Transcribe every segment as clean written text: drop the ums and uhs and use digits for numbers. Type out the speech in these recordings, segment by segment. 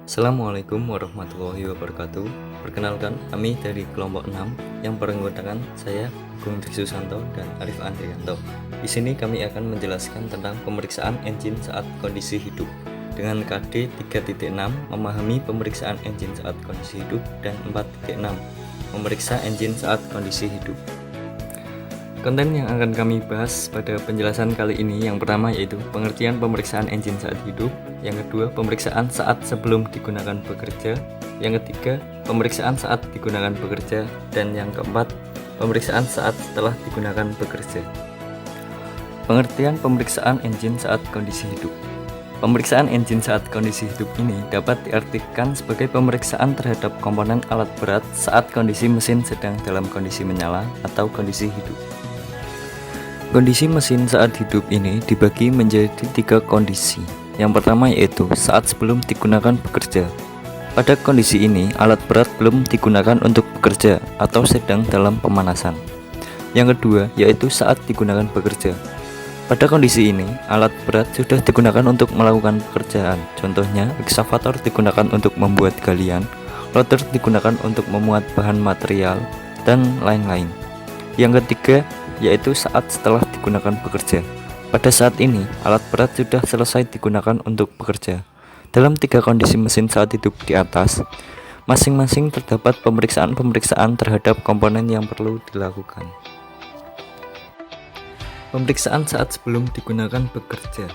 Assalamualaikum warahmatullahi wabarakatuh. Perkenalkan, kami dari kelompok 6 yang beranggotakan saya, Agung Tri Susanto dan Arif Andrianto. Di sini kami akan menjelaskan tentang pemeriksaan engine saat kondisi hidup. Dengan KD 3.6 memahami pemeriksaan engine saat kondisi hidup dan 4.6 memeriksa engine saat kondisi hidup. Konten yang akan kami bahas pada penjelasan kali ini yang pertama yaitu pengertian pemeriksaan engine saat hidup, yang kedua pemeriksaan saat sebelum digunakan bekerja, yang ketiga pemeriksaan saat digunakan bekerja, dan yang keempat pemeriksaan saat setelah digunakan bekerja. Pengertian pemeriksaan engine saat kondisi hidup. Pemeriksaan engine saat kondisi hidup ini dapat diartikan sebagai pemeriksaan terhadap komponen alat berat saat kondisi mesin sedang dalam kondisi menyala atau kondisi hidup. Kondisi mesin saat hidup ini dibagi menjadi 3 kondisi. Yang pertama yaitu saat sebelum digunakan bekerja. Pada kondisi ini, alat berat belum digunakan untuk bekerja atau sedang dalam pemanasan. Yang kedua yaitu saat digunakan bekerja. Pada kondisi ini, alat berat sudah digunakan untuk melakukan pekerjaan. Contohnya, ekskavator digunakan untuk membuat galian, loader digunakan untuk memuat bahan material, dan lain-lain. Yang ketiga yaitu saat setelah digunakan bekerja. Pada saat ini, alat berat sudah selesai digunakan untuk bekerja. Dalam 3 kondisi mesin saat hidup di atas, masing-masing terdapat pemeriksaan-pemeriksaan terhadap komponen yang perlu dilakukan. Pemeriksaan saat sebelum digunakan bekerja.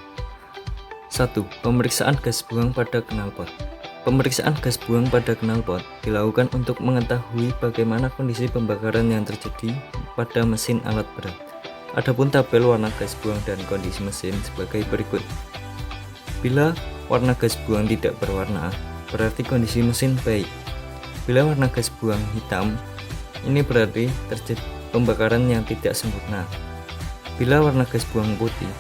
1. Pemeriksaan gas buang pada knalpot. Pemeriksaan gas buang pada knalpot dilakukan untuk mengetahui bagaimana kondisi pembakaran yang terjadi pada mesin alat berat. Adapun tabel warna gas buang dan kondisi mesin sebagai berikut. Bila warna gas buang tidak berwarna, berarti kondisi mesin baik. Bila warna gas buang hitam, ini berarti terjadi pembakaran yang tidak sempurna. Bila warna gas buang putih,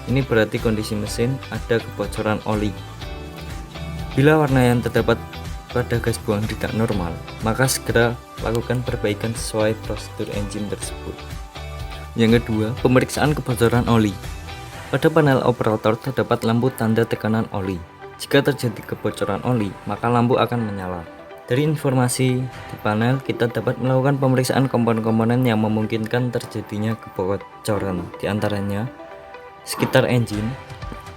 ini berarti kondisi mesin ada kebocoran oli. Bila warna yang terdapat pada gas buang tidak normal, maka segera lakukan perbaikan sesuai prosedur engine tersebut. Yang kedua, pemeriksaan kebocoran oli. Pada panel operator terdapat lampu tanda tekanan oli. Jika terjadi kebocoran oli, maka lampu akan menyala. Dari informasi di panel, kita dapat melakukan pemeriksaan komponen-komponen yang memungkinkan terjadinya kebocoran, di antaranya sekitar engine,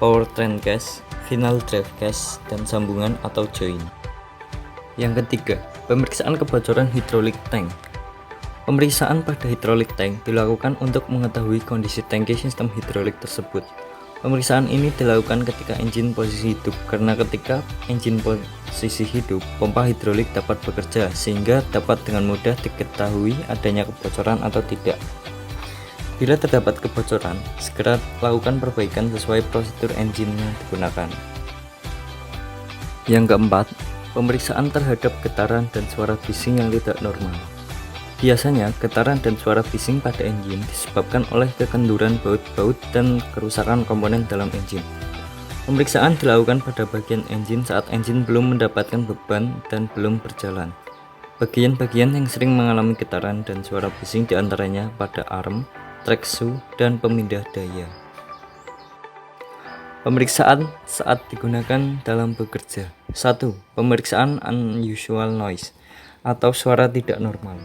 powertrain case, final drive case, dan sambungan atau join. Yang ketiga, pemeriksaan kebocoran hidrolik tank. Pemeriksaan pada hidrolik tank dilakukan untuk mengetahui kondisi tangki sistem hidrolik tersebut. Pemeriksaan ini dilakukan ketika engine posisi hidup, karena ketika engine posisi hidup, pompa hidrolik dapat bekerja sehingga dapat dengan mudah diketahui adanya kebocoran atau tidak. Bila terdapat kebocoran, segera lakukan perbaikan sesuai prosedur engine yang digunakan. Yang keempat, pemeriksaan terhadap getaran dan suara bising yang tidak normal. Biasanya, getaran dan suara bising pada engine disebabkan oleh kekenduran baut-baut dan kerusakan komponen dalam engine. Pemeriksaan dilakukan pada bagian engine saat engine belum mendapatkan beban dan belum berjalan. Bagian-bagian yang sering mengalami getaran dan suara bising diantaranya pada arm, trek shoe, dan pemindah daya. Pemeriksaan saat digunakan dalam bekerja. 1. Pemeriksaan unusual noise atau suara tidak normal.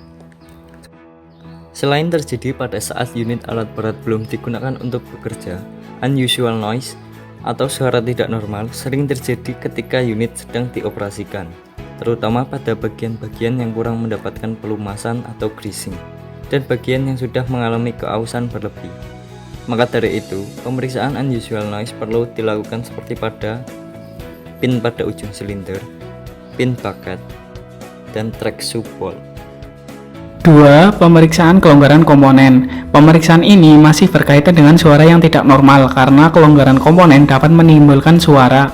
Selain terjadi pada saat unit alat berat belum digunakan untuk bekerja, unusual noise atau suara tidak normal sering terjadi ketika unit sedang dioperasikan, terutama pada bagian-bagian yang kurang mendapatkan pelumasan atau greasing, dan bagian yang sudah mengalami keausan berlebih. Maka dari itu, pemeriksaan unusual noise perlu dilakukan seperti pada pin pada ujung silinder, pin bucket, dan track shoe bolt. 2. Pemeriksaan kelonggaran komponen. Pemeriksaan ini masih berkaitan dengan suara yang tidak normal karena kelonggaran komponen dapat menimbulkan suara.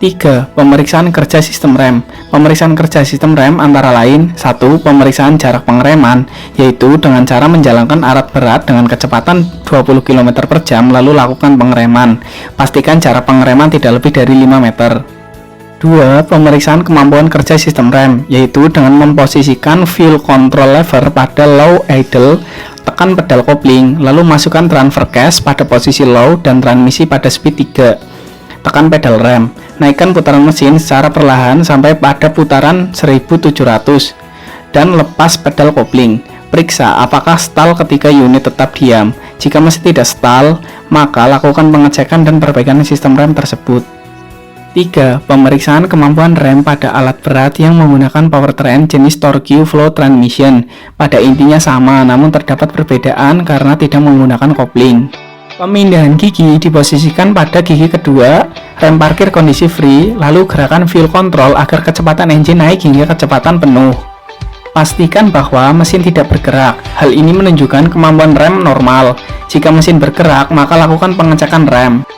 3. Pemeriksaan kerja sistem rem. Pemeriksaan kerja sistem rem antara lain 1. Pemeriksaan jarak pengereman, yaitu dengan cara menjalankan alat berat dengan kecepatan 20 km per jam lalu lakukan pengereman. Pastikan jarak pengereman tidak lebih dari 5 meter. 2. Pemeriksaan kemampuan kerja sistem rem, yaitu dengan memposisikan wheel control lever pada low idle, tekan pedal kopling, lalu masukkan transfer case pada posisi low dan transmisi pada speed 3. tekan pedal rem. Naikkan putaran mesin secara perlahan sampai pada putaran 1700 dan lepas pedal kopling. Periksa apakah stall ketika unit tetap diam. Jika masih tidak stall, maka lakukan pengecekan dan perbaikan sistem rem tersebut. 3. Pemeriksaan kemampuan rem pada alat berat yang menggunakan powertrain jenis Torque Flow Transmission. Pada intinya sama, namun terdapat perbedaan karena tidak menggunakan kopling. Pemindahan gigi diposisikan pada gigi kedua, rem parkir kondisi free, lalu gerakan fuel control agar kecepatan engine naik hingga kecepatan penuh. Pastikan bahwa mesin tidak bergerak. Hal ini menunjukkan kemampuan rem normal. Jika mesin bergerak, maka lakukan pengecekan rem.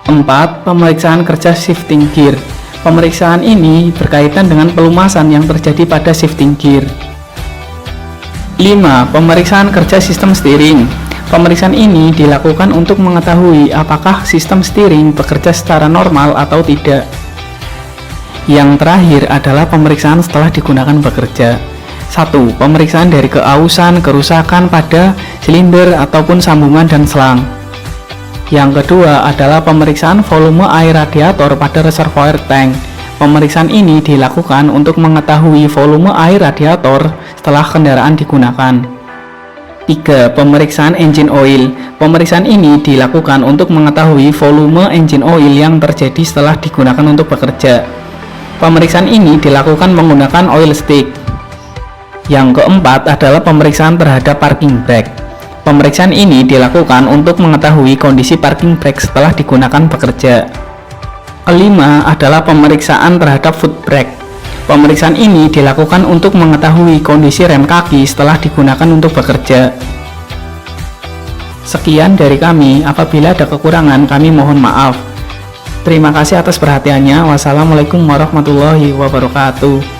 4. Pemeriksaan kerja shifting gear. Pemeriksaan ini berkaitan dengan pelumasan yang terjadi pada shifting gear. 5. Pemeriksaan kerja sistem steering. Pemeriksaan ini dilakukan untuk mengetahui apakah sistem steering bekerja secara normal atau tidak. Yang terakhir adalah pemeriksaan setelah digunakan bekerja. 1. Pemeriksaan dari keausan, kerusakan pada silinder ataupun sambungan dan selang. Yang kedua adalah pemeriksaan volume air radiator pada reservoir tank. Pemeriksaan ini dilakukan untuk mengetahui volume air radiator setelah kendaraan digunakan. 3. Pemeriksaan engine oil. Pemeriksaan ini dilakukan untuk mengetahui volume engine oil yang terjadi setelah digunakan untuk bekerja. Pemeriksaan ini dilakukan menggunakan oil stick. Yang keempat adalah pemeriksaan terhadap parking brake. Pemeriksaan ini dilakukan untuk mengetahui kondisi parking brake setelah digunakan bekerja. Kelima adalah pemeriksaan terhadap foot brake. Pemeriksaan ini dilakukan untuk mengetahui kondisi rem kaki setelah digunakan untuk bekerja. Sekian dari kami, apabila ada kekurangan kami mohon maaf. Terima kasih atas perhatiannya. Wassalamualaikum warahmatullahi wabarakatuh.